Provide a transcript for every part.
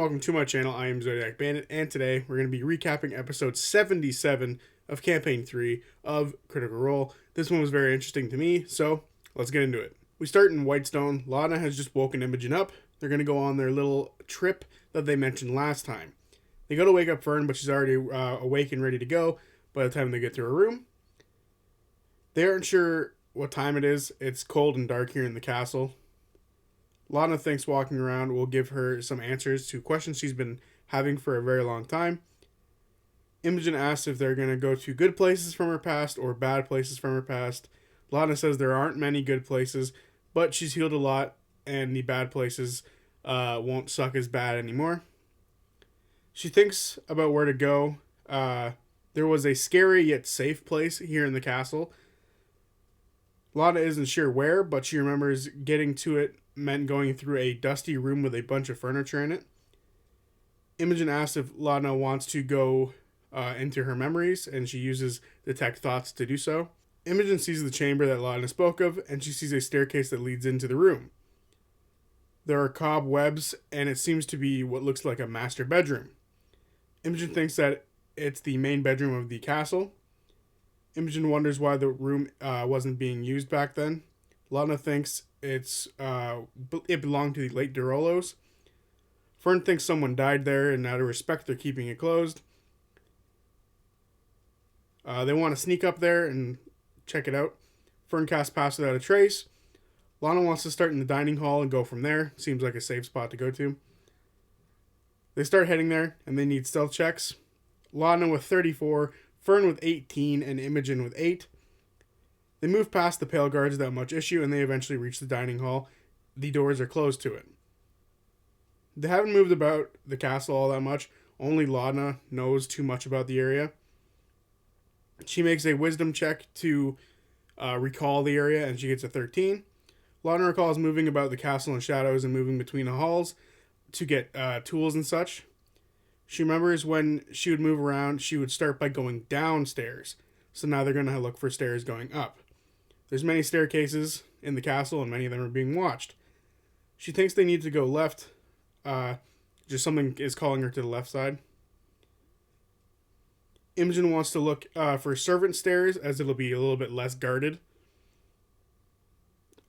welcome to my channel. I am Zodiac Bandit, and today we're going to be recapping episode 77 of Campaign 3 of Critical Role. This one was very interesting to me, so let's get into it. We start in Whitestone. Lana has just woken Imogen up. They're going to go on their little trip that they mentioned last time. They go to wake up Fern, but she's already awake and ready to go by the time they get to her room. They aren't sure what time it is. It's cold and dark here in the castle. Lana thinks walking around will give her some answers to questions she's been having for a very long time. Imogen asks if they're going to go to good places from her past or bad places from her past. Lana says there aren't many good places, but she's healed a lot and the bad places won't suck as bad anymore. She thinks about where to go. There was a scary yet safe place here in the castle. Lana isn't sure where, but she remembers getting to it meant going through a dusty room with a bunch of furniture in it. Imogen asks if Lana wants to go into her memories, and she uses Detect Thoughts to do so. Imogen sees the chamber that Lana spoke of, and she sees a staircase that leads into the room. There are cobwebs, and it seems to be what looks like a master bedroom. Imogen thinks that it's the main bedroom of the castle. Imogen wonders why the room wasn't being used back then. Lana thinks it belonged to the late Derolos. Fern thinks someone died there, and out of respect, they're keeping it closed. They want to sneak up there and check it out. Fern casts Pass Without a Trace. Lana wants to start in the dining hall and go from there. Seems like a safe spot to go to. They start heading there, and they need stealth checks. Lana with 34, Fern with 18, and Imogen with 8. They move past the pale guards without much issue, and they eventually reach the dining hall. The doors are closed to it. They haven't moved about the castle all that much. Only Lana knows too much about the area. She makes a wisdom check to recall the area, and she gets a 13. Lana recalls moving about the castle in shadows and moving between the halls to get tools and such. She remembers when she would move around, she would start by going downstairs. So now they're going to look for stairs going up. There's many staircases in the castle, and many of them are being watched. She thinks they need to go left. Just something is calling her to the left side. Imogen wants to look for servant stairs, as it'll be a little bit less guarded.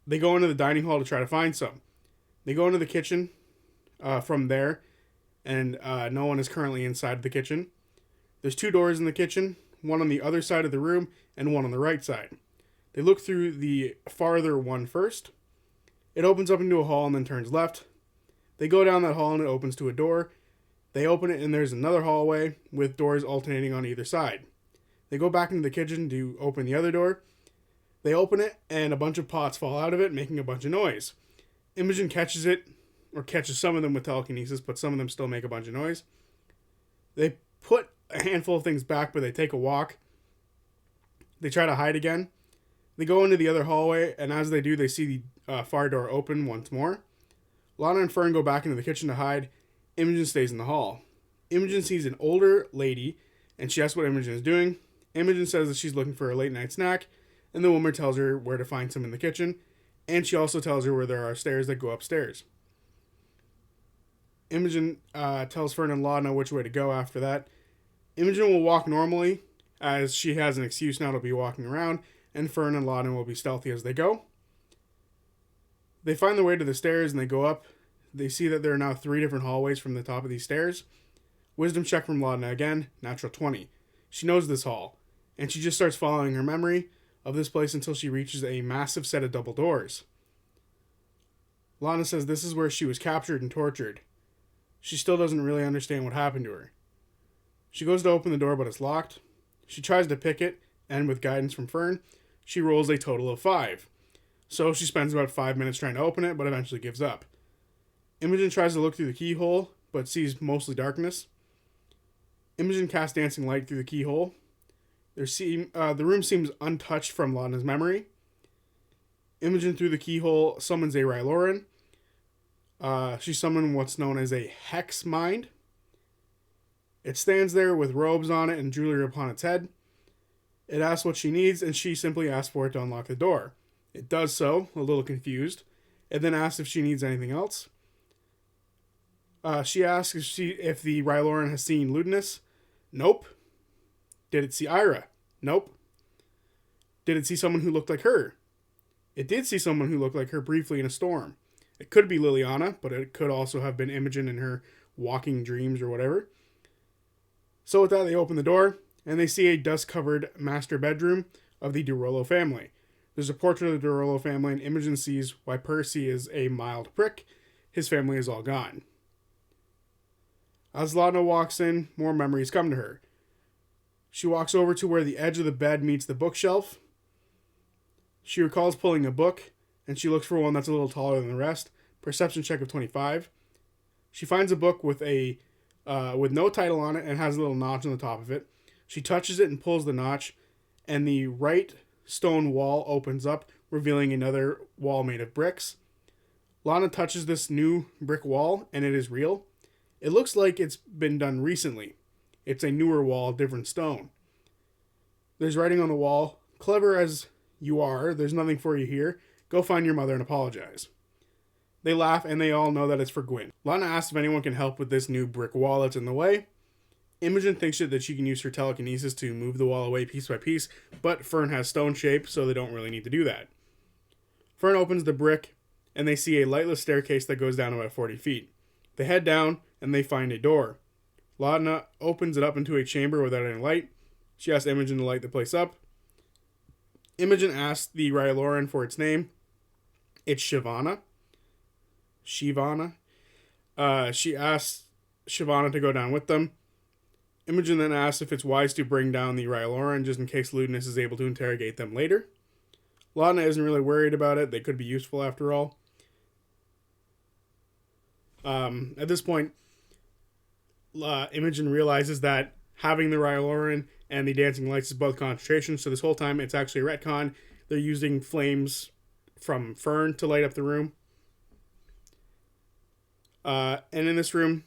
They go into the dining hall to try to find some. They go into the kitchen from there, and no one is currently inside the kitchen. There's 2 doors in the kitchen, one on the other side of the room and one on the right side. They look through the farther one first. It opens up into a hall and then turns left. They go down that hall and it opens to a door. They open it and there's another hallway with doors alternating on either side. They go back into the kitchen to open the other door. They open it and a bunch of pots fall out of it, making a bunch of noise. Imogen catches it, or catches some of them with telekinesis, but some of them still make a bunch of noise. They put a handful of things back, but they take a walk. They try to hide again. They go into the other hallway, and as they do, they see the far door open once more. Lana and Fern go back into the kitchen to hide. Imogen stays in the hall. Imogen sees an older lady, and she asks what Imogen is doing. Imogen says that she's looking for a late night snack, and the woman tells her where to find some in the kitchen, and she also tells her where there are stairs that go upstairs. Imogen tells Fern and Lana which way to go after that. Imogen will walk normally, as she has an excuse now to be walking around, and Fern and Lana will be stealthy as they go. They find their way to the stairs and they go up. They see that there are now 3 different hallways from the top of these stairs. Wisdom check from Lana again, natural 20. She knows this hall, and she just starts following her memory of this place until she reaches a massive set of double doors. Lana says this is where she was captured and tortured. She still doesn't really understand what happened to her. She goes to open the door, but it's locked. She tries to pick it, and with guidance from Fern, she rolls a total of 5. So she spends about 5 minutes trying to open it, but eventually gives up. Imogen tries to look through the keyhole, but sees mostly darkness. Imogen casts Dancing Light through the keyhole. The room seems untouched from Lana's memory. Imogen, through the keyhole, summons a Ryloran. She summoned what's known as a Hex Mind. It stands there with robes on it and jewelry upon its head. It asks what she needs, and she simply asks for it to unlock the door. It does so, a little confused. It then asks if she needs anything else. She asks if the Ryloran has seen Ludinus. Nope. Did it see Ira? Nope. Did it see someone who looked like her? It did see someone who looked like her briefly in a storm. It could be Liliana, but it could also have been Imogen in her walking dreams or whatever. So with that, they open the door, and they see a dust-covered master bedroom of the Durolo family. There's a portrait of the Durolo family, and Imogen sees why Percy is a mild prick. His family is all gone. As Laudna walks in, more memories come to her. She walks over to where the edge of the bed meets the bookshelf. She recalls pulling a book, and she looks for one that's a little taller than the rest. Perception check of 25. She finds a book with no title on it and has a little notch on the top of it. She touches it and pulls the notch, and the right stone wall opens up, revealing another wall made of bricks. Lana touches this new brick wall, and it is real. It looks like it's been done recently. It's a newer wall, different stone. There's writing on the wall, "Clever as you are, there's nothing for you here. Go find your mother and apologize." They laugh, and they all know that it's for Gwyn. Lana asks if anyone can help with this new brick wall that's in the way. Imogen thinks that she can use her telekinesis to move the wall away piece by piece, but Fern has stone shape, so they don't really need to do that. Fern opens the brick, and they see a lightless staircase that goes down about 40 feet. They head down, and they find a door. Laudna opens it up into a chamber without any light. She asks Imogen to light the place up. Imogen asks the Ryloran for its name. It's Shivana. She asks Shivana to go down with them. Imogen then asks if it's wise to bring down the Ryloran just in case Ludinus is able to interrogate them later. Laudna isn't really worried about it. They could be useful after all. At this point, Imogen realizes that having the Ryloran and the dancing lights is both concentration, so this whole time it's actually a retcon. They're using flames from Fern to light up the room. And in this room,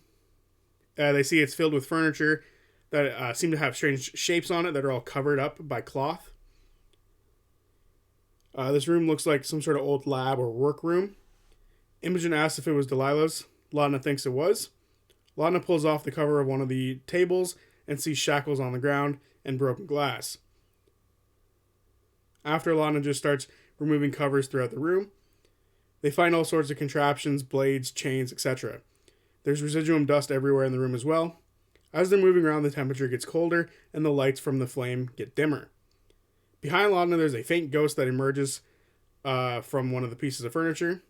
they see it's filled with furniture that seem to have strange shapes on it that are all covered up by cloth. This room looks like some sort of old lab or workroom. Imogen asks if it was Delilah's. Laudna thinks it was. Laudna pulls off the cover of one of the tables and sees shackles on the ground and broken glass. After, Laudna just starts removing covers throughout the room. They find all sorts of contraptions, blades, chains, etc. There's residuum dust everywhere in the room as well. As they're moving around, the temperature gets colder and the lights from the flame get dimmer. Behind Laudna, there's a faint ghost that emerges from one of the pieces of furniture,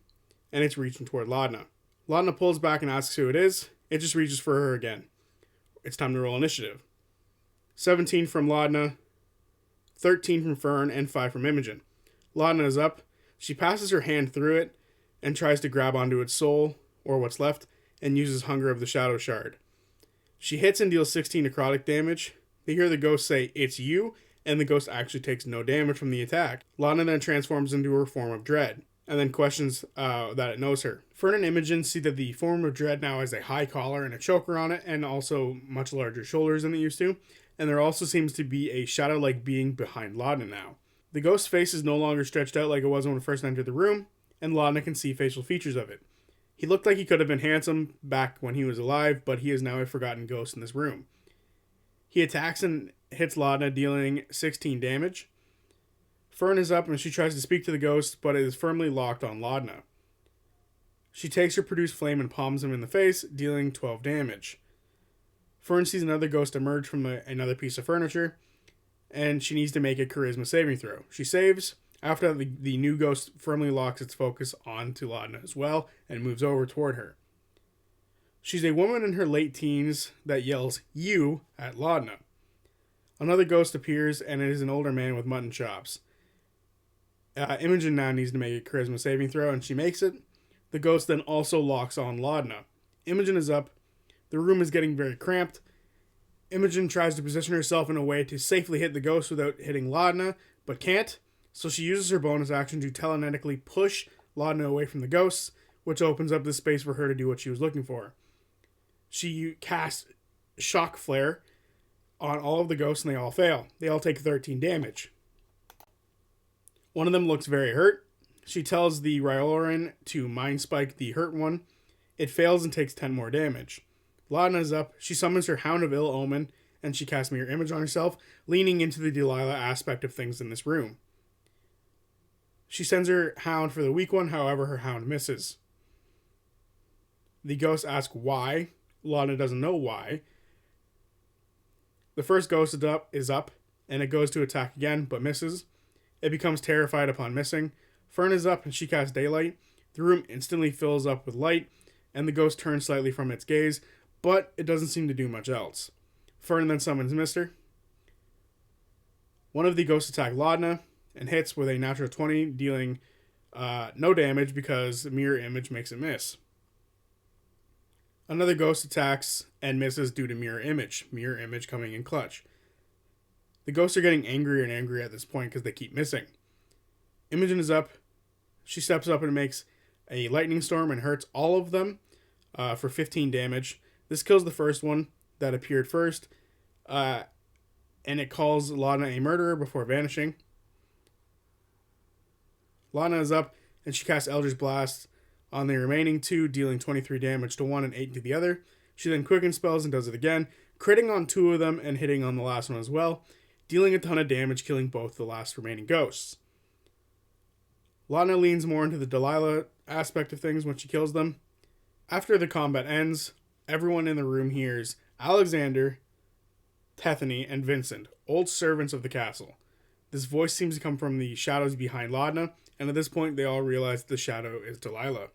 and it's reaching toward Laudna. Laudna pulls back and asks who it is. It just reaches for her again. It's time to roll initiative. 17 from Laudna, 13 from Fern, and 5 from Imogen. Laudna is up. She passes her hand through it and tries to grab onto its soul, or what's left, and uses Hunger of the Shadow Shard. She hits and deals 16 necrotic damage. They hear the ghost say, "It's you," and the ghost actually takes no damage from the attack. Laudna then transforms into her form of Dread, and then questions that it knows her. Fern and Imogen see that the form of Dread now has a high collar and a choker on it, and also much larger shoulders than it used to, and there also seems to be a shadow-like being behind Laudna now. The ghost's face is no longer stretched out like it was when it first entered the room, and Laudna can see facial features of it. He looked like he could have been handsome back when he was alive, but he is now a forgotten ghost in this room. He attacks and hits Laudna, dealing 16 damage. Fern is up and she tries to speak to the ghost, but it is firmly locked on Laudna. She takes her produced flame and palms him in the face, dealing 12 damage. Fern sees another ghost emerge from another piece of furniture, and she needs to make a charisma saving throw. She saves. After that, the new ghost firmly locks its focus onto Laudna as well, and moves over toward her. She's a woman in her late teens that yells, "You," at Laudna. Another ghost appears, and it is an older man with mutton chops. Imogen now needs to make a charisma saving throw, and she makes it. The ghost then also locks on Laudna. Imogen is up. The room is getting very cramped. Imogen tries to position herself in a way to safely hit the ghost without hitting Laudna, but can't. So she uses her bonus action to telekinetically push Laudna away from the ghosts, which opens up the space for her to do what she was looking for. She casts Shock Flare on all of the ghosts, and they all fail. They all take 13 damage. One of them looks very hurt. She tells the Ryloran to Mind Spike the hurt one. It fails and takes 10 more damage. Laudna is up. She summons her Hound of Ill Omen, and she casts Mirror Image on herself, leaning into the Delilah aspect of things in this room. She sends her Hound for the weak one, however, her Hound misses. The ghosts ask why. Laudna doesn't know why. The first ghost is up, and it goes to attack again, but misses. It becomes terrified upon missing. Fern is up, and she casts Daylight. The room instantly fills up with light, and the ghost turns slightly from its gaze, but it doesn't seem to do much else. Fern then summons Mister. One of the ghosts attack Laudna, and hits with a natural 20, dealing no damage because Mirror Image makes it miss. Another ghost attacks and misses due to Mirror Image. Mirror Image coming in clutch. The ghosts are getting angrier and angrier at this point because they keep missing. Imogen is up. She steps up and makes a lightning storm and hurts all of them for 15 damage. This kills the first one that appeared first, and it calls Laudna a murderer before vanishing. Laudna is up, and she casts Eldritch Blast on the remaining two, dealing 23 damage to one and 8 to the other. She then quickens spells and does it again, critting on two of them and hitting on the last one as well, dealing a ton of damage, killing both the last remaining ghosts. Laudna leans more into the Delilah aspect of things when she kills them. After the combat ends, everyone in the room hears Alexander, Tethany, and Vincent, old servants of the castle. This voice seems to come from the shadows behind Laudna, and at this point they all realize the shadow is Delilah.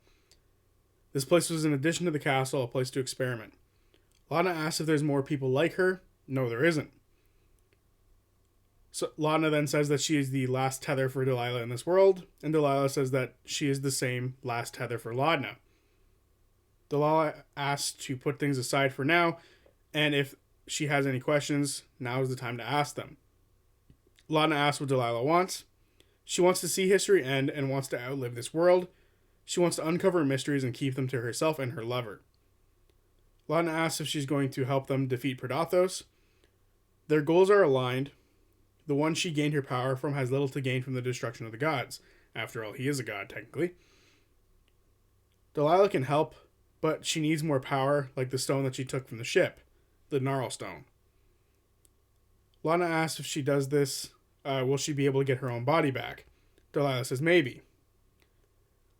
This place was an addition to the castle, a place to experiment. Laudna asks if there's more people like her. No, there isn't. So Laudna then says that she is the last tether for Delilah in this world, and Delilah says that she is the same last tether for Laudna. Delilah asks to put things aside for now, and if she has any questions, now is the time to ask them. Laudna asks what Delilah wants. She wants to see history end and wants to outlive this world. She wants to uncover mysteries and keep them to herself and her lover. Laudna asks if she's going to help them defeat Predathos. Their goals are aligned. The one she gained her power from has little to gain from the destruction of the gods. After all, he is a god, technically. Delilah can help, but she needs more power, like the stone that she took from the ship, the Gnarl Stone. Laudna asks if she does this, will she be able to get her own body back? Delilah says maybe.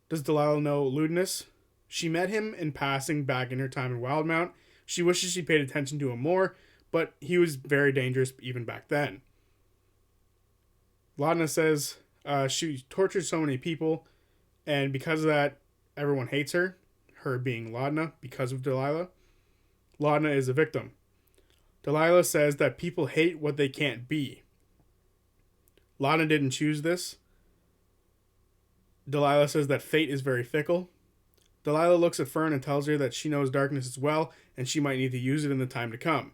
Does Delilah know Ludinus? She met him in passing back in her time in Wildmount. She wishes she paid attention to him more, but he was very dangerous even back then. Laudna says she tortured so many people, and because of that, everyone hates her. Her being Laudna, because of Delilah. Laudna is a victim. Delilah says that people hate what they can't be. Laudna didn't choose this. Delilah says that fate is very fickle. Delilah looks at Fern and tells her that she knows darkness as well, and she might need to use it in the time to come.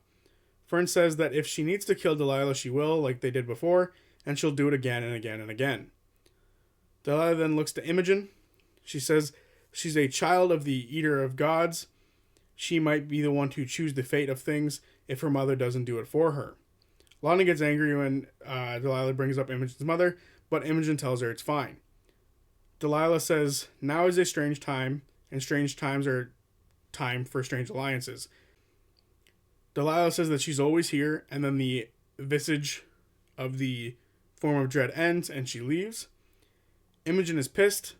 Fern says that if she needs to kill Delilah, she will, like they did before, and she'll do it again and again and again. Delilah then looks to Imogen. She says she's a child of the Eater of Gods. She might be the one to choose the fate of things if her mother doesn't do it for her. Laudna gets angry when Delilah brings up Imogen's mother, but Imogen tells her it's fine. Delilah says, now is a strange time, and strange times are time for strange alliances. Delilah says that she's always here, and then the visage of the form of dread ends, and she leaves. Imogen is pissed,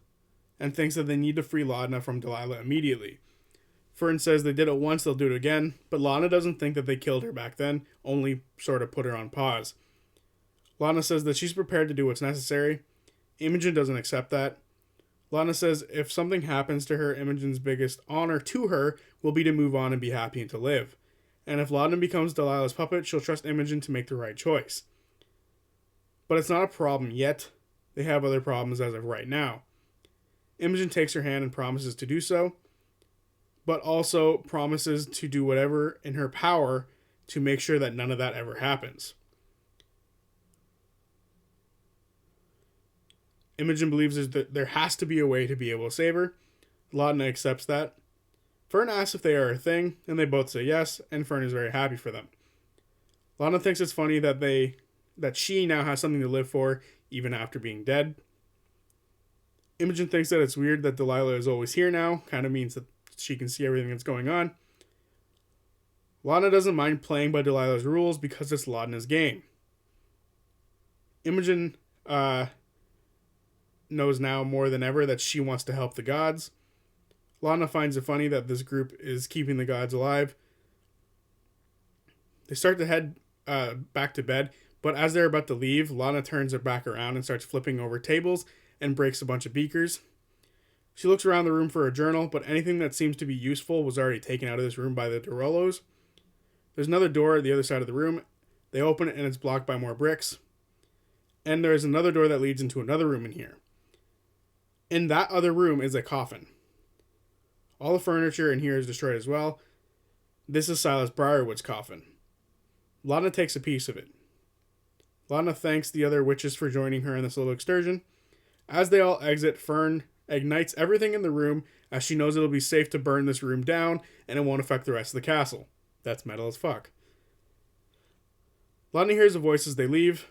and thinks that they need to free Laudna from Delilah immediately. Fern says they did it once, they'll do it again, but Laudna doesn't think that they killed her back then, only sort of put her on pause. Laudna says that she's prepared to do what's necessary. Imogen doesn't accept that. Laudna says if something happens to her, Imogen's biggest honor to her will be to move on and be happy and to live. And if Laudna becomes Delilah's puppet, she'll trust Imogen to make the right choice. But it's not a problem yet. They have other problems as of right now. Imogen takes her hand and promises to do so, but also promises to do whatever in her power to make sure that none of that ever happens. Imogen believes that there has to be a way to be able to save her. Laudna accepts that. Fern asks if they are a thing, and they both say yes, and Fern is very happy for them. Laudna thinks it's funny that she now has something to live for, even after being dead. Imogen thinks that it's weird that Delilah is always here now, kind of means that she can see everything that's going on. Lana doesn't mind playing by Delilah's rules because it's Laudna's game. Imogen knows now more than ever that she wants to help the gods. Lana finds it funny that this group is keeping the gods alive. They start to head back to bed, but as they're about to leave, Lana turns her back around and starts flipping over tables and breaks a bunch of beakers. She looks around the room for a journal, but anything that seems to be useful was already taken out of this room by the Derolos. There's another door at the other side of the room. They open it and it's blocked by more bricks. And there's another door that leads into another room in here. In that other room is a coffin. All the furniture in here is destroyed as well. This is Silas Briarwood's coffin. Lana takes a piece of it. Lana thanks the other witches for joining her in this little excursion. As they all exit, Fern ignites everything in the room as she knows it'll be safe to burn this room down and it won't affect the rest of the castle. That's metal as fuck. Lana hears the voice as they leave.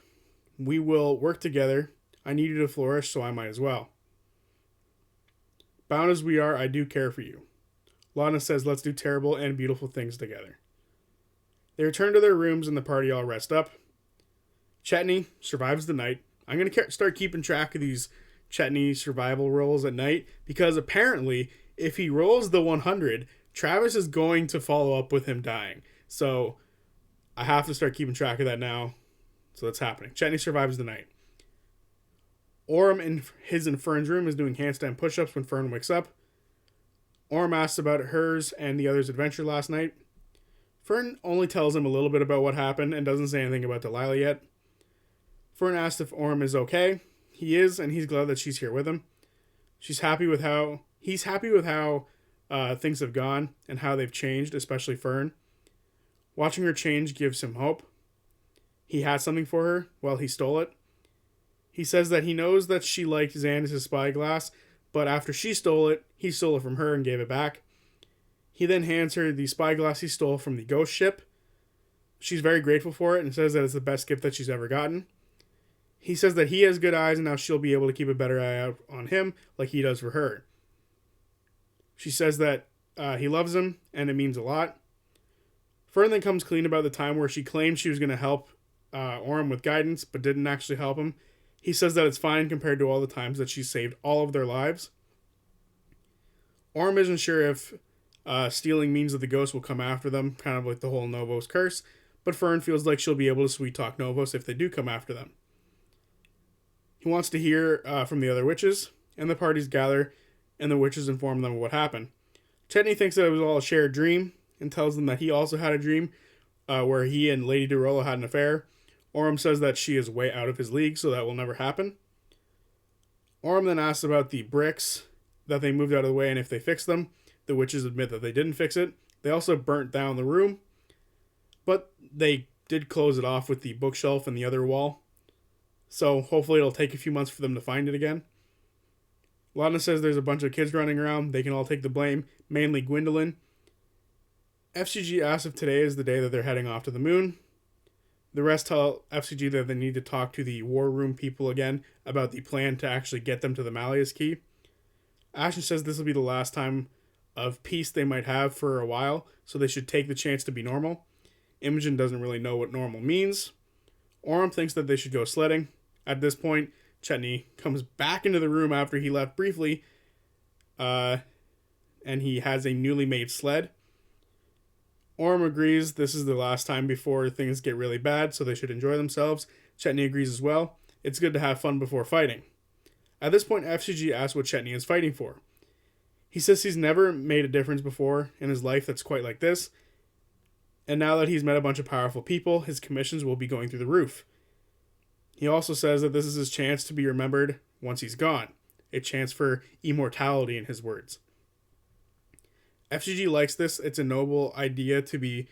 We will work together. I need you to flourish, so I might as well. Bound as we are, I do care for you. Lana says let's do terrible and beautiful things together. They return to their rooms and the party all rest up. Chetney survives the night. I'm going to start keeping track of these Chetney survival rolls at night because apparently if he rolls the 100, Travis is going to follow up with him dying. So I have to start keeping track of that now. So that's happening. Chetney survives the night. Orm in his and Fern's room is doing handstand push-ups when Fern wakes up. Orm asks about hers and the others' adventure last night. Fern only tells him a little bit about what happened and doesn't say anything about Delilah yet. Fern asks if Orm is okay. He is, and he's glad that she's here with him. He's happy with how things have gone and how they've changed, especially Fern. Watching her change gives him hope. He had something for her. Well, he stole it. He says that he knows that she liked Xandis' spyglass, but after she stole it, he stole it from her and gave it back. He then hands her the spyglass he stole from the ghost ship. She's very grateful for it and says that it's the best gift that she's ever gotten. He says that he has good eyes and now she'll be able to keep a better eye out on him like he does for her. She says that he loves him and it means a lot. Fern then comes clean about the time where she claimed she was going to help Orm with guidance but didn't actually help him. He says that it's fine compared to all the times that she saved all of their lives. Orm isn't sure if stealing means that the ghost will come after them, kind of like the whole Novos curse, but Fern feels like she'll be able to sweet talk Novos if they do come after them. He wants to hear from the other witches, and the parties gather, and the witches inform them of what happened. Chetney thinks that it was all a shared dream, and tells them that he also had a dream where he and Lady Derola had an affair. Orm says that she is way out of his league, so that will never happen. Orm then asks about the bricks that they moved out of the way and if they fixed them. The witches admit that they didn't fix it. They also burnt down the room, but they did close it off with the bookshelf and the other wall. So hopefully it'll take a few months for them to find it again. Lana says there's a bunch of kids running around. They can all take the blame, mainly Gwendolyn. FCG asks if today is the day that they're heading off to the moon. The rest tell FCG that they need to talk to the war room people again about the plan to actually get them to the Malleus Key. Ashton says this will be the last time of peace they might have for a while, so they should take the chance to be normal. Imogen doesn't really know what normal means. Orm thinks that they should go sledding. At this point, Chetney comes back into the room after he left briefly, and he has a newly made sled. Orm agrees this is the last time before things get really bad, so they should enjoy themselves. Chetney agrees as well. It's good to have fun before fighting. At this point, FCG asks what Chetney is fighting for. He says he's never made a difference before in his life that's quite like this, and now that he's met a bunch of powerful people, his commissions will be going through the roof. He also says that this is his chance to be remembered once he's gone, a chance for immortality in his words. FCG likes this. It's a noble idea to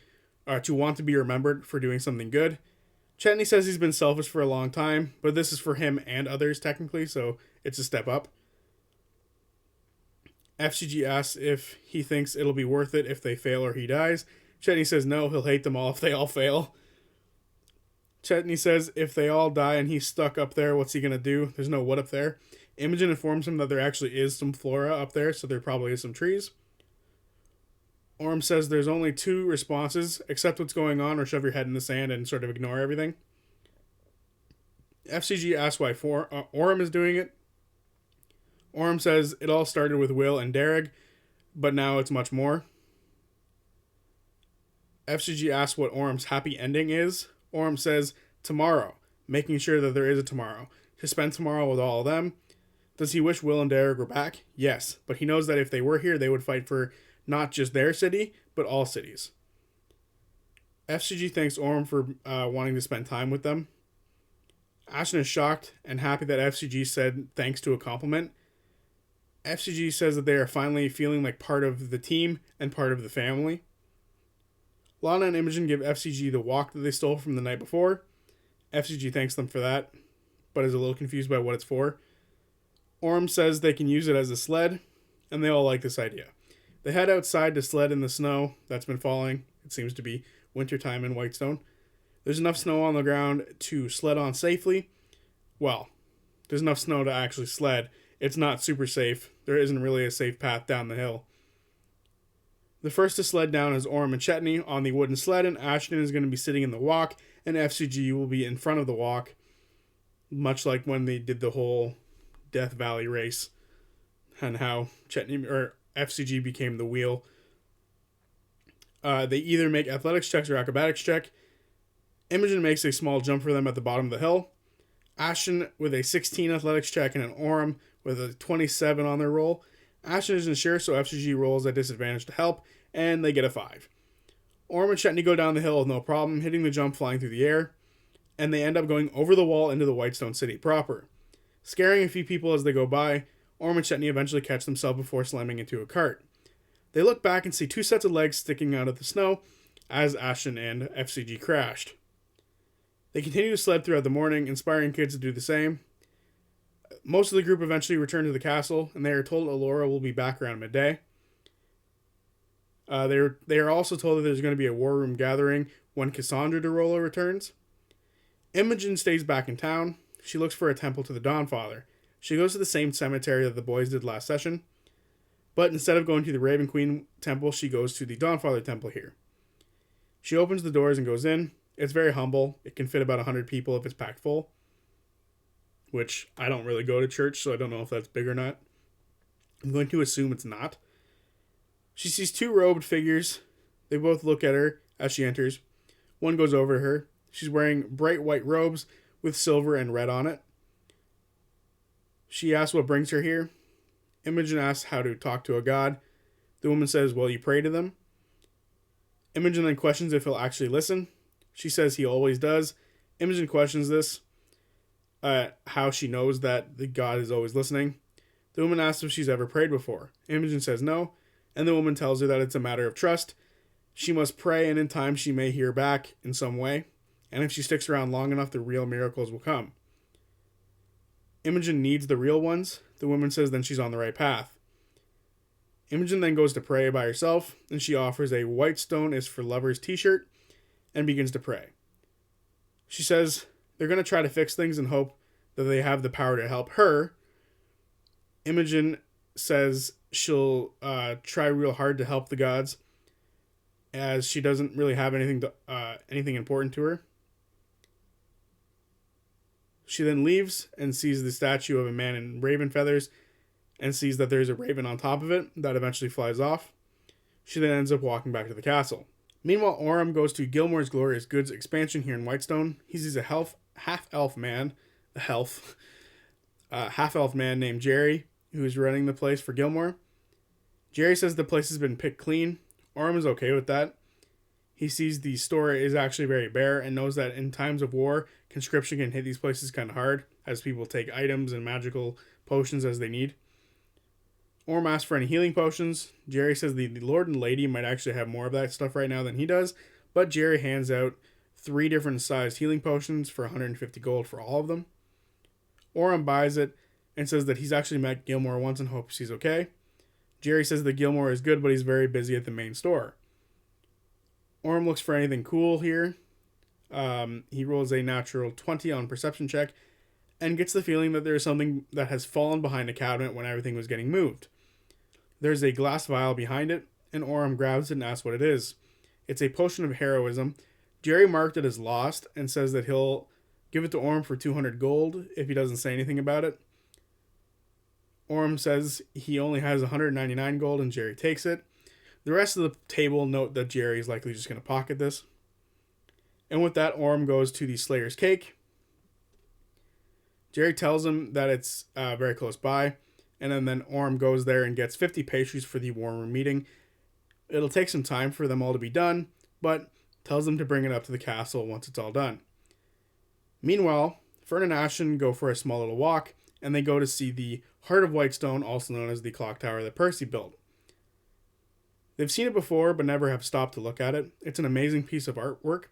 want to be remembered for doing something good. Chetney says he's been selfish for a long time, but this is for him and others technically, so it's a step up. FCG asks if he thinks it'll be worth it if they fail or he dies. Chetney says no, he'll hate them all if they all fail. Chetney says if they all die and he's stuck up there, what's he going to do? There's no wood up there. Imogen informs him that there actually is some flora up there, so there probably is some trees. Orm says there's only two responses: accept what's going on or shove your head in the sand and sort of ignore everything. FCG asks why Orm is doing it. Orm says it all started with Will and Derek, but now it's much more. FCG asks what Orm's happy ending is. Orm says tomorrow, making sure that there is a tomorrow. To spend tomorrow with all of them. Does he wish Will and Derek were back? Yes, but he knows that if they were here, they would fight for not just their city, but all cities. FCG thanks Orm for wanting to spend time with them. Ashton is shocked and happy that FCG said thanks to a compliment. FCG says that they are finally feeling like part of the team and part of the family. Lana and Imogen give FCG the walk that they stole from the night before. FCG thanks them for that, but is a little confused by what it's for. Orm says they can use it as a sled, and they all like this idea. They head outside to sled in the snow that's been falling. It seems to be wintertime in Whitestone. There's enough snow on the ground to sled on safely. Well, there's enough snow to actually sled. It's not super safe. There isn't really a safe path down the hill. The first to sled down is Orm and Chetney on the wooden sled, and Ashton is going to be sitting in the walk, and FCG will be in front of the walk, much like when they did the whole Death Valley race, and how FCG became the wheel. They either make athletics checks or acrobatics check. Imogen makes a small jump for them at the bottom of the hill. Ashton with a 16 athletics check and an Orm with a 27 on their roll. Ashton isn't sure, so FCG rolls at disadvantage to help, and they get a 5. Orm and Chetney go down the hill with no problem, hitting the jump flying through the air, and they end up going over the wall into the Whitestone city proper. Scaring a few people as they go by, Orm and Chetney eventually catch themselves before slamming into a cart. They look back and see two sets of legs sticking out of the snow as Ashton and FCG crashed. They continue to sled throughout the morning, inspiring kids to do the same. Most of the group eventually return to the castle, and they are told Alora will be back around midday. They are also told that there's going to be a war room gathering when Cassandra DeRollo returns. Imogen stays back in town. She looks for a temple to the Dawnfather. She goes to the same cemetery that the boys did last session, but instead of going to the Raven Queen temple, she goes to the Dawnfather temple here. She opens the doors and goes in. It's very humble. It can fit about 100 people if it's packed full, which I don't really go to church, so I don't know if that's big or not. I'm going to assume it's not. She sees two robed figures. They both look at her as she enters. One goes over to her. She's wearing bright white robes with silver and red on it. She asks what brings her here. Imogen asks how to talk to a god. The woman says, well, you pray to them. Imogen then questions if he'll actually listen. She says he always does. Imogen questions this, how she knows that the god is always listening. The woman asks if she's ever prayed before. Imogen says no, and the woman tells her that it's a matter of trust. She must pray, and in time she may hear back in some way, and if she sticks around long enough, the real miracles will come. Imogen needs the real ones. The woman says then she's on the right path. Imogen then goes to pray by herself, and she offers a Whitestone is for Lovers t-shirt and begins to pray. She says they're going to try to fix things and hope that they have the power to help her. Imogen says she'll try real hard to help the gods, as she doesn't really have anything important to her. She then leaves and sees the statue of a man in raven feathers and sees that there's a raven on top of it that eventually flies off. She then ends up walking back to the castle. Meanwhile, Orm goes to Gilmore's Glorious Goods expansion here in Whitestone. He sees a half-elf man named Jerry, who is running the place for Gilmore. Jerry says the place has been picked clean. Orm is okay with that. He sees the store is actually very bare and knows that in times of war, conscription can hit these places kind of hard, as people take items and magical potions as they need. Orm asks for any healing potions. Jerry says the Lord and Lady might actually have more of that stuff right now than he does, but Jerry hands out 3 different sized healing potions for 150 gold for all of them. Orm buys it and says that he's actually met Gilmore once and hopes he's okay. Jerry says that Gilmore is good, but he's very busy at the main store. Orm looks for anything cool here. He rolls a natural 20 on perception check and gets the feeling that there is something that has fallen behind a cabinet when everything was getting moved. There's a glass vial behind it, and Orm grabs it and asks what it is. It's a potion of heroism. Jerry marked it as lost and says that he'll give it to Orm for 200 gold if he doesn't say anything about it. Orm says he only has 199 gold and Jerry takes it. The rest of the table note that Jerry is likely just going to pocket this. And with that, Orm goes to the Slayer's Cake. Jerry tells him that it's very close by, and then Orm goes there and gets 50 pastries for the war room meeting. It'll take some time for them all to be done, but tells them to bring it up to the castle once it's all done. Meanwhile, Fern and Ashton go for a small little walk, and they go to see the Heart of Whitestone, also known as the clock tower that Percy built. They've seen it before, but never have stopped to look at it. It's an amazing piece of artwork,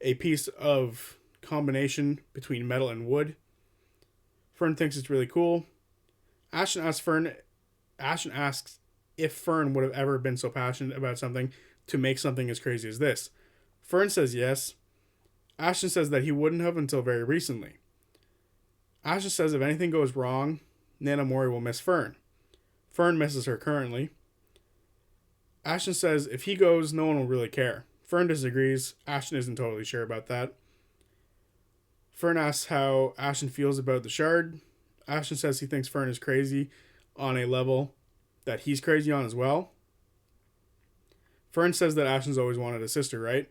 a piece of combination between metal and wood. Fern thinks it's really cool. Ashton asks if Fern would have ever been so passionate about something to make something as crazy as this. Fern says yes. Ashton says that he wouldn't have until very recently. Ashton says if anything goes wrong, Nana Mori will miss Fern. Fern misses her currently. Ashton says if he goes, no one will really care. Fern disagrees. Ashton isn't totally sure about that. Fern asks how Ashton feels about the shard. Ashton says he thinks Fern is crazy on a level that he's crazy on as well. Fern says that Ashton's always wanted a sister, right?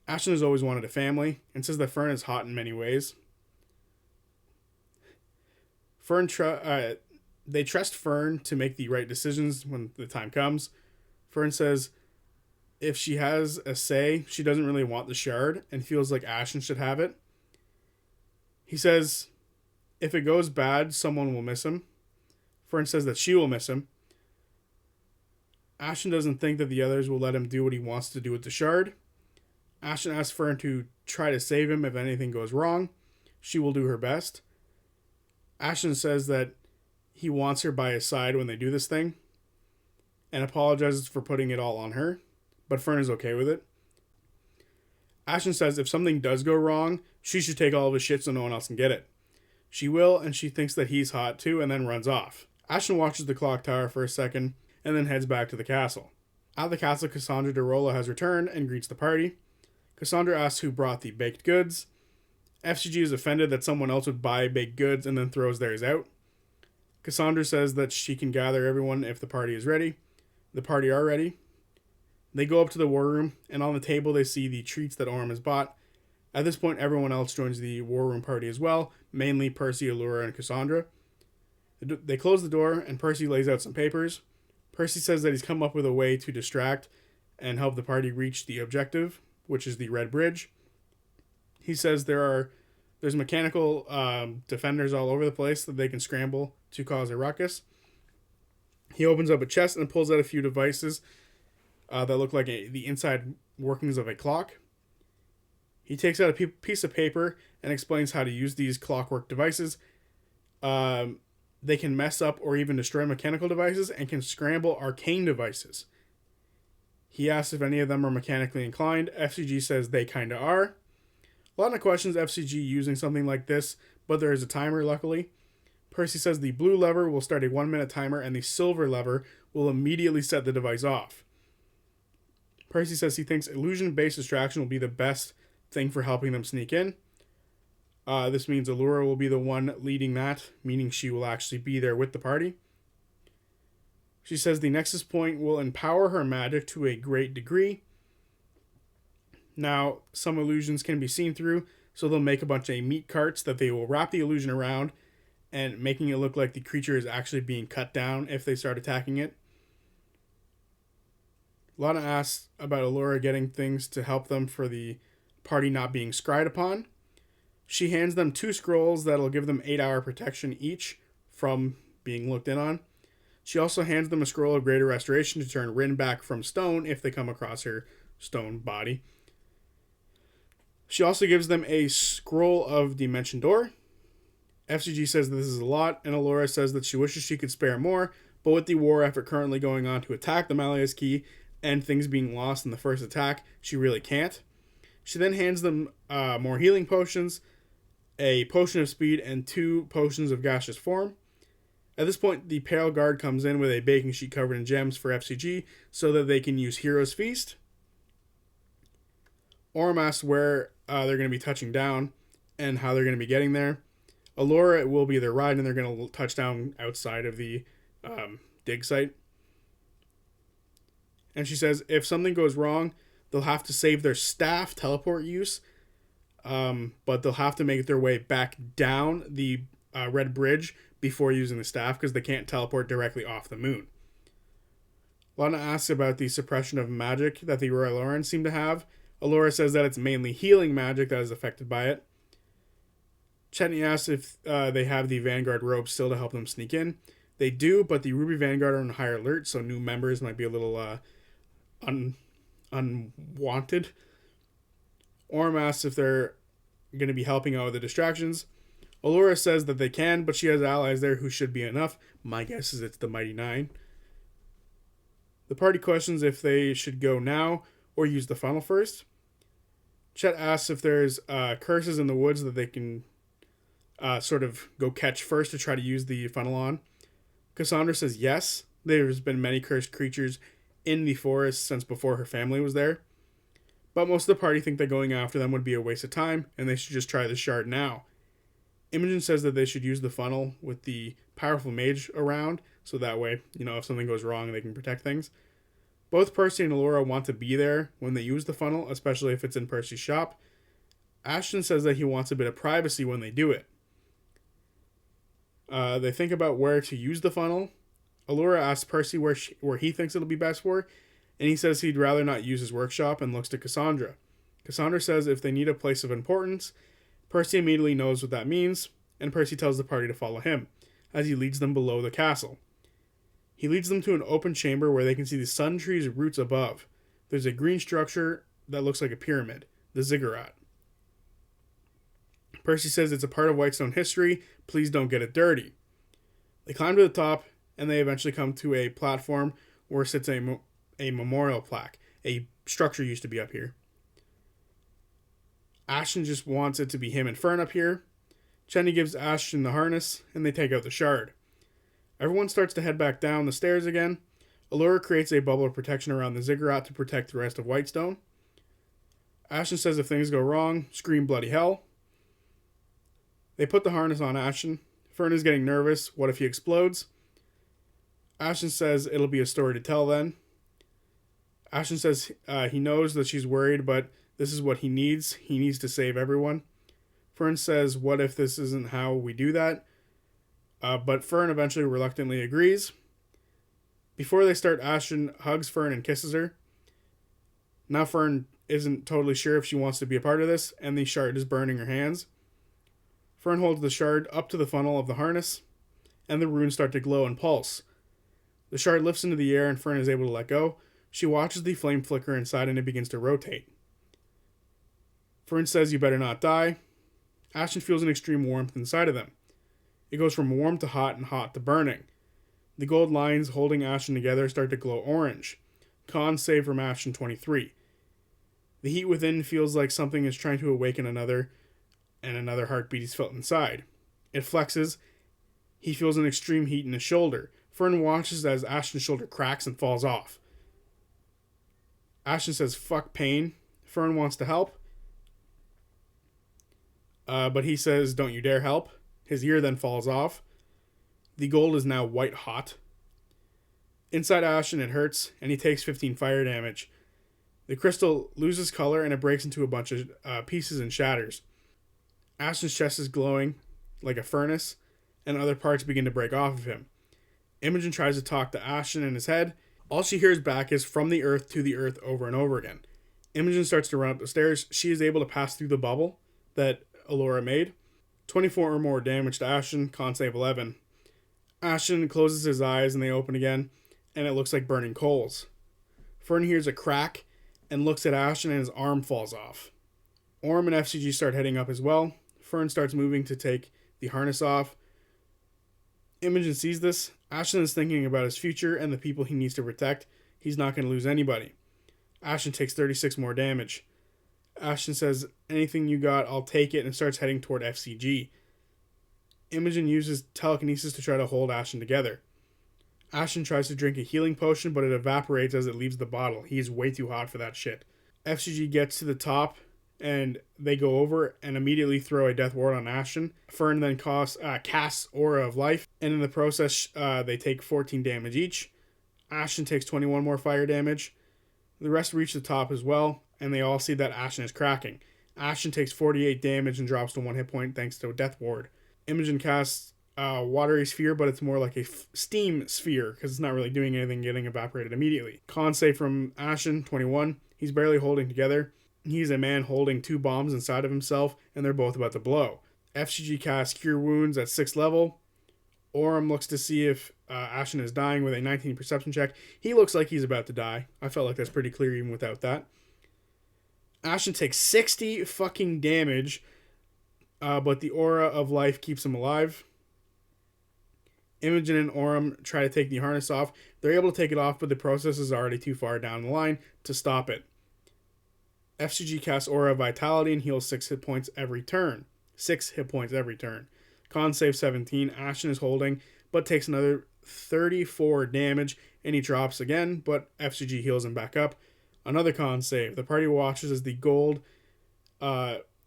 Ashton has always wanted a family, and says that Fern is hot in many ways. They trust Fern to make the right decisions when the time comes. Fern says if she has a say, she doesn't really want the shard and feels like Ashton should have it. He says if it goes bad, someone will miss him. Fern says that she will miss him. Ashton doesn't think that the others will let him do what he wants to do with the shard. Ashton asks Fern to try to save him if anything goes wrong. She will do her best. Ashton says that he wants her by his side when they do this thing and apologizes for putting it all on her, but Fern is okay with it. Ashton says if something does go wrong, she should take all of his shit so no one else can get it. She will, and she thinks that he's hot too, and then runs off. Ashton watches the clock tower for a second and then heads back to the castle. At the castle, Cassandra DeRolla has returned and greets the party. Cassandra asks who brought the baked goods. FCG is offended that someone else would buy baked goods and then throws theirs out. Cassandra says that she can gather everyone if the party is ready. The party are ready. They go up to the war room, and on the table they see the treats that Orm has bought. At this point, everyone else joins the war room party as well, mainly Percy, Allura, and Cassandra. They close the door, and Percy lays out some papers. Percy says that he's come up with a way to distract and help the party reach the objective, which is the Red Bridge. He says there's mechanical defenders all over the place that they can scramble to cause a ruckus. He opens up a chest and pulls out a few devices that look like the inside workings of a clock. He takes out a piece of paper and explains how to use these clockwork devices. They can mess up or even destroy mechanical devices and can scramble arcane devices. He asks if any of them are mechanically inclined. FCG says they kinda are. Lana questions FCG using something like this, but there is a timer, luckily. Percy says the blue lever will start a 1-minute timer and the silver lever will immediately set the device off. Percy says he thinks illusion-based distraction will be the best thing for helping them sneak in. This means Allura will be the one leading that, meaning she will actually be there with the party. She says the Nexus Point will empower her magic to a great degree. Now, some illusions can be seen through, so they'll make a bunch of meat carts that they will wrap the illusion around and making it look like the creature is actually being cut down if they start attacking it. Lana asks about Allura getting things to help them for the party not being scryed upon. She hands them 2 scrolls that'll give them 8-hour protection each from being looked in on. She also hands them a scroll of greater restoration to turn Rin back from stone if they come across her stone body. She also gives them a scroll of Dimension Door. FCG says that this is a lot, and Allura says that she wishes she could spare more, but with the war effort currently going on to attack the Malleus Key and things being lost in the first attack, she really can't. She then hands them more healing potions, a potion of speed, and 2 potions of gaseous form. At this point, the Pale Guard comes in with a baking sheet covered in gems for FCG so that they can use Hero's Feast. Orm asks where they're going to be touching down and how they're going to be getting there. Allura will be their ride, and they're going to touch down outside of the dig site. And she says if something goes wrong, they'll have to save their staff teleport use, but they'll have to make their way back down the red bridge before using the staff because they can't teleport directly off the moon. Lana asks about the suppression of magic that the Royal Errands seem to have. Allura says that it's mainly healing magic that is affected by it. Chetney asks if they have the Vanguard robe still to help them sneak in. They do, but the Ruby Vanguard are on higher alert, so new members might be a little unwanted. Orm asks if they're going to be helping out with the distractions. Allura says that they can, but she has allies there who should be enough. My guess is it's the Mighty Nine. The party questions if they should go now or use the funnel first. Chet asks if there's curses in the woods that they can sort of go catch first to try to use the funnel on. Cassandra says yes. There's been many cursed creatures in the forest since before her family was there. But most of the party think that going after them would be a waste of time and they should just try the shard now. Imogen says that they should use the funnel with the powerful mage around, so that way, if something goes wrong, they can protect things. Both Percy and Allura want to be there when they use the funnel, especially if it's in Percy's shop. Ashton says that he wants a bit of privacy when they do it. They think about where to use the funnel. Allura asks Percy where he thinks it'll be best for, and he says he'd rather not use his workshop and looks to Cassandra. Cassandra says if they need a place of importance, Percy immediately knows what that means, and Percy tells the party to follow him, as he leads them below the castle. He leads them to an open chamber where they can see the sun tree's roots above. There's a green structure that looks like a pyramid, the ziggurat. Percy says it's a part of Whitestone history, please don't get it dirty. They climb to the top, and they eventually come to a platform where sits a memorial plaque. A structure used to be up here. Ashton just wants it to be him and Fern up here. Chenny gives Ashton the harness, and they take out the shard. Everyone starts to head back down the stairs again. Allura creates a bubble of protection around the ziggurat to protect the rest of Whitestone. Ashton says if things go wrong, scream bloody hell. They put the harness on Ashton. Fern is getting nervous. What if he explodes? Ashton says it'll be a story to tell then. Ashton says he knows that she's worried, but this is what he needs. He needs to save everyone. Fern says, what if this isn't how we do that? But Fern eventually reluctantly agrees. Before they start, Ashton hugs Fern and kisses her. Now Fern isn't totally sure if she wants to be a part of this, and the shard is burning her hands. Fern holds the shard up to the funnel of the harness, and the runes start to glow and pulse. The shard lifts into the air, and Fern is able to let go. She watches the flame flicker inside, and it begins to rotate. Fern says, you better not die. Ashton feels an extreme warmth inside of them. It goes from warm to hot and hot to burning. The gold lines holding Ashton together start to glow orange. Con save from Ashton 23. The heat within feels like something is trying to awaken another, and another heartbeat is felt inside. It flexes. He feels an extreme heat in his shoulder. Fern watches as Ashton's shoulder cracks and falls off. Ashton says, fuck pain. Fern wants to help. But he says, don't you dare help. His ear then falls off. The gold is now white hot. Inside Ashton it hurts, and he takes 15 fire damage. The crystal loses color, and it breaks into a bunch of pieces and shatters. Ashton's chest is glowing like a furnace, and other parts begin to break off of him. Imogen tries to talk to Ashton in his head. All she hears back is from the earth to the earth over and over again. Imogen starts to run up the stairs. She is able to pass through the bubble that Allura made. 24 or more damage to Ashton, con save 11. Ashton closes his eyes and they open again, and it looks like burning coals. Fern hears a crack and looks at Ashton, and his arm falls off. Orm and FCG start heading up as well. Fern starts moving to take the harness off. Imogen sees this. Ashton is thinking about his future and the people he needs to protect. He's not going to lose anybody. Ashton takes 36 more damage. Ashton says, anything you got, I'll take it, and starts heading toward FCG. Imogen uses telekinesis to try to hold Ashen together. Ashen tries to drink a healing potion, but it evaporates as it leaves the bottle. He's way too hot for that shit. FCG gets to the top, and they go over and immediately throw a death ward on Ashen. Fern then casts Aura of Life, and in the process, they take 14 damage each. Ashen takes 21 more fire damage. The rest reach the top as well, and they all see that Ashen is cracking. Ashen takes 48 damage and drops to 1 hit point thanks to a death ward. Imogen casts watery sphere, but it's more like a steam sphere because it's not really doing anything, getting evaporated immediately. Con save from Ashen, 21. He's barely holding together. He's a man holding 2 bombs inside of himself, and they're both about to blow. FCG casts Cure Wounds at 6th level. Orem looks to see if Ashen is dying with a 19 perception check. He looks like he's about to die. I felt like that's pretty clear even without that. Ashen takes 60 fucking damage, but the Aura of Life keeps him alive. Imogen and Orem try to take the harness off. They're able to take it off, but the process is already too far down the line to stop it. FCG casts Aura of Vitality and heals 6 hit points every turn. 6 hit points every turn. Con save 17. Ashen is holding, but takes another 34 damage, and he drops again, but FCG heals him back up. Another con save. The party watches as the gold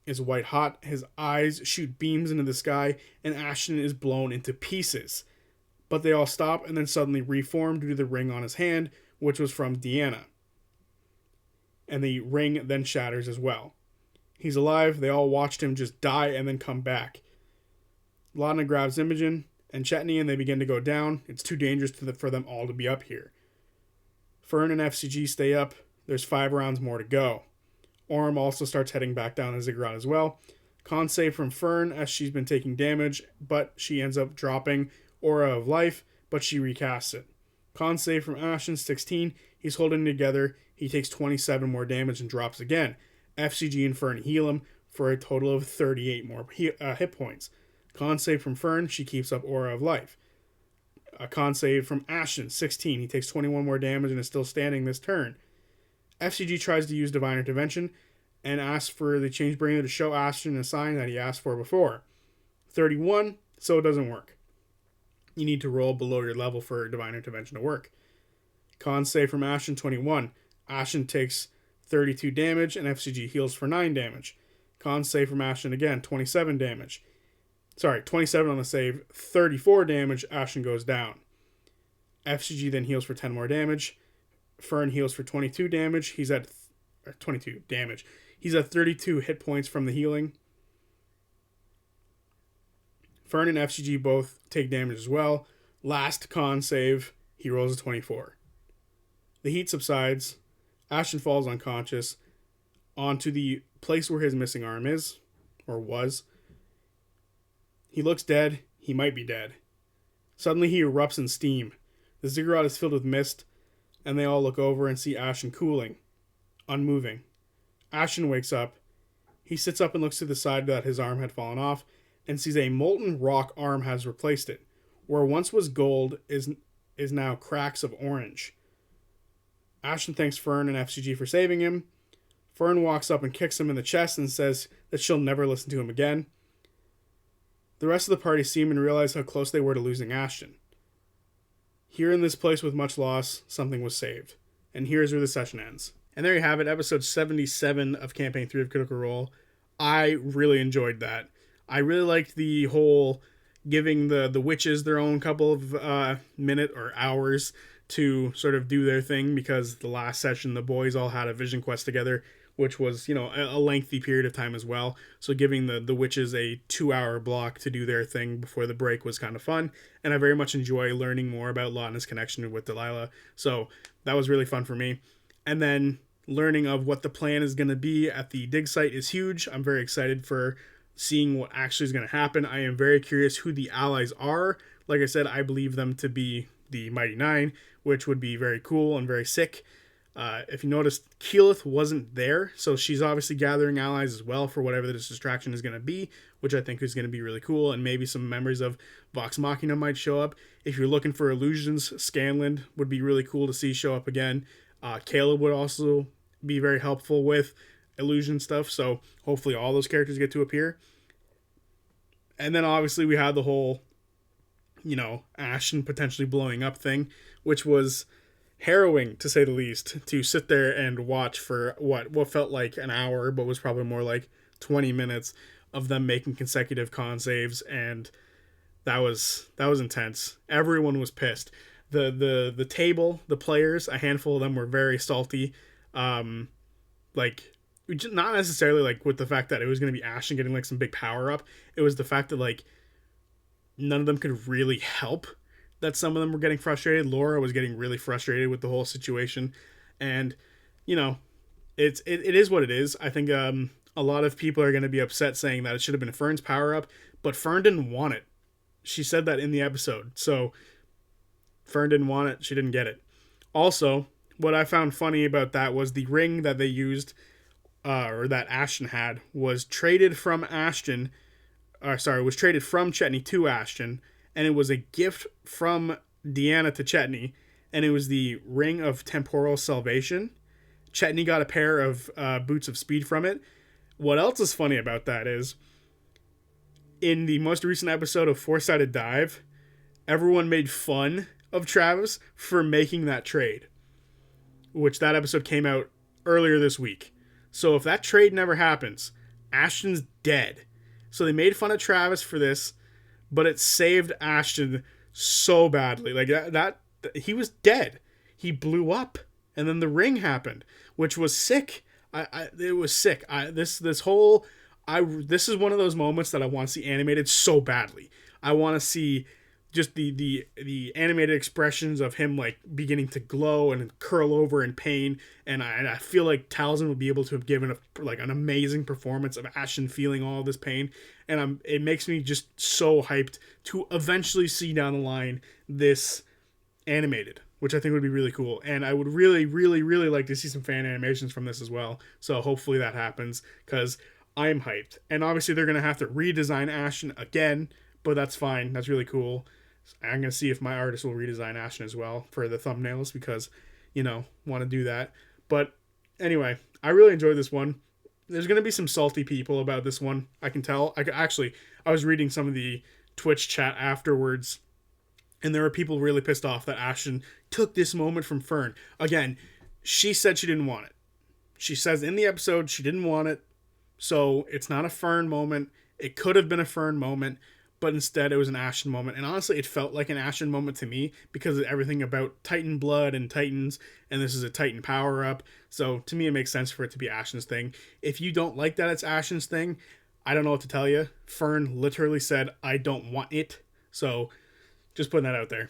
is white hot. His eyes shoot beams into the sky, and Ashen is blown into pieces. But they all stop and then suddenly reform due to the ring on his hand, which was from Deanna. And the ring then shatters as well. He's alive. They all watched him just die and then come back. Laudna grabs Imogen and Chetney, and they begin to go down. It's too dangerous for them all to be up here. Fern and FCG stay up. There's 5 rounds more to go. Orem also starts heading back down a ziggurat as well. Con save from Fern as she's been taking damage, but she ends up dropping Aura of Life, but she recasts it. Con save from Ashen, 16. He's holding together. He takes 27 more damage and drops again. FCG and Fern heal him for a total of 38 more hit points. Con save from Fern. She keeps up Aura of Life. A con save from Ashen, 16. He takes 21 more damage and is still standing this turn. FCG tries to use Divine Intervention and asks for the Changebringer to show Ashen a sign that he asked for before. 31, so it doesn't work. You need to roll below your level for Divine Intervention to work. Con save from Ashen, 21. Ashen takes 32 damage and FCG heals for 9 damage. Con save from Ashen again, 27 damage. 27 on the save, 34 damage, Ashen goes down. FCG then heals for 10 more damage. Fern heals for 22 damage. He's at 22 damage. He's at 32 hit points from the healing. Fern and FCG both take damage as well. Last con save, he rolls a 24. The heat subsides. Ashen falls unconscious onto the place where his missing arm is, or was. He looks dead. He might be dead. Suddenly he erupts in steam. The ziggurat is filled with mist, and they all look over and see Ashen cooling, unmoving. Ashen wakes up. He sits up and looks to the side that his arm had fallen off, and sees a molten rock arm has replaced it. Where once was gold is now cracks of orange. Ashen thanks Fern and FCG for saving him. Fern walks up and kicks him in the chest and says that she'll never listen to him again. The rest of the party see him and realize how close they were to losing Ashen. Here in this place with much loss, something was saved. And here's where the session ends. And there you have it, episode 77 of Campaign 3 of Critical Role. I really enjoyed that. I really liked the whole giving the witches their own couple of minute or hours to sort of do their thing, because the last session the boys all had a vision quest together, which was, a lengthy period of time as well. So giving the witches a 2-hour block to do their thing before the break was kind of fun. And I very much enjoy learning more about Laudna's connection with Delilah. So that was really fun for me. And then learning of what the plan is going to be at the dig site is huge. I'm very excited for seeing what actually is going to happen. I am very curious who the allies are. Like I said, I believe them to be the Mighty Nine, which would be very cool and very sick. If you noticed, Keyleth wasn't there, so she's obviously gathering allies as well for whatever this distraction is going to be, which I think is going to be really cool, and maybe some members of Vox Machina might show up. If you're looking for illusions, Scanland would be really cool to see show up again. Caleb would also be very helpful with illusion stuff, so hopefully all those characters get to appear. And then obviously we had the whole, Ashen potentially blowing up thing, which was harrowing to say the least, to sit there and watch for what felt like an hour, but was probably more like 20 minutes of them making consecutive con saves, and that was intense. Everyone was pissed. The table, the players, a handful of them were very salty. Like, not necessarily like with the fact that it was going to be Ashen getting like some big power up. It was the fact that like none of them could really help. That some of them were getting frustrated. Laura was getting really frustrated with the whole situation, and it is what it is. I think a lot of people are going to be upset saying that it should have been Fern's power up, but Fern didn't want it. She said that in the episode, so Fern didn't want it. She didn't get it. Also, what I found funny about that was the ring that they used, or that Ashton had, was traded from Ashton. Was traded from Chetney to Ashton, and it was a gift from Deanna to Chetney, and it was the Ring of Temporal Salvation. Chetney got a pair of Boots of Speed from it. What else is funny about that is, in the most recent episode of Four-Sided Dive, everyone made fun of Travis for making that trade, which that episode came out earlier this week. So if that trade never happens, Ashton's dead. So they made fun of Travis for this, but it saved Ashton so badly. Like that he was dead. He blew up, and then the ring happened, which was sick. It was sick. This is one of those moments that I want to see animated so badly. I want to see just the animated expressions of him like beginning to glow and curl over in pain, and I feel like Taliesin would be able to have given an amazing performance of Ashton feeling all this pain, and it makes me just so hyped to eventually see down the line this animated, which I think would be really cool, and I would really, really, really like to see some fan animations from this as well. So hopefully that happens, because I am hyped, and obviously they're gonna have to redesign Ashton again, but that's fine. That's really cool. I'm going to see if my artist will redesign Ashton as well for the thumbnails, because, want to do that. But anyway, I really enjoyed this one. There's going to be some salty people about this one. I can tell. I was reading some of the Twitch chat afterwards, and there were people really pissed off that Ashton took this moment from Fern. Again, she said she didn't want it. She says in the episode she didn't want it, so it's not a Fern moment. It could have been a Fern moment, but instead it was an Ashton moment. And honestly, it felt like an Ashton moment to me because of everything about Titan blood and Titans, and this is a Titan power-up. So to me, it makes sense for it to be Ashton's thing. If you don't like that it's Ashton's thing, I don't know what to tell you. Fern literally said, I don't want it. So just putting that out there.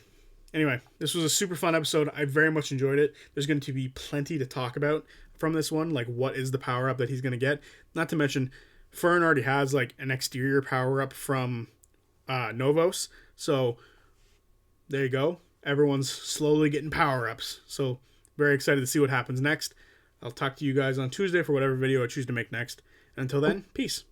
Anyway, this was a super fun episode. I very much enjoyed it. There's going to be plenty to talk about from this one, like what is the power-up that he's going to get. Not to mention, Fern already has like an exterior power-up from Novos, so there you go. Everyone's slowly getting power-ups, so very excited to see what happens next. I'll talk to you guys on Tuesday for whatever video I choose to make next, and until then, peace.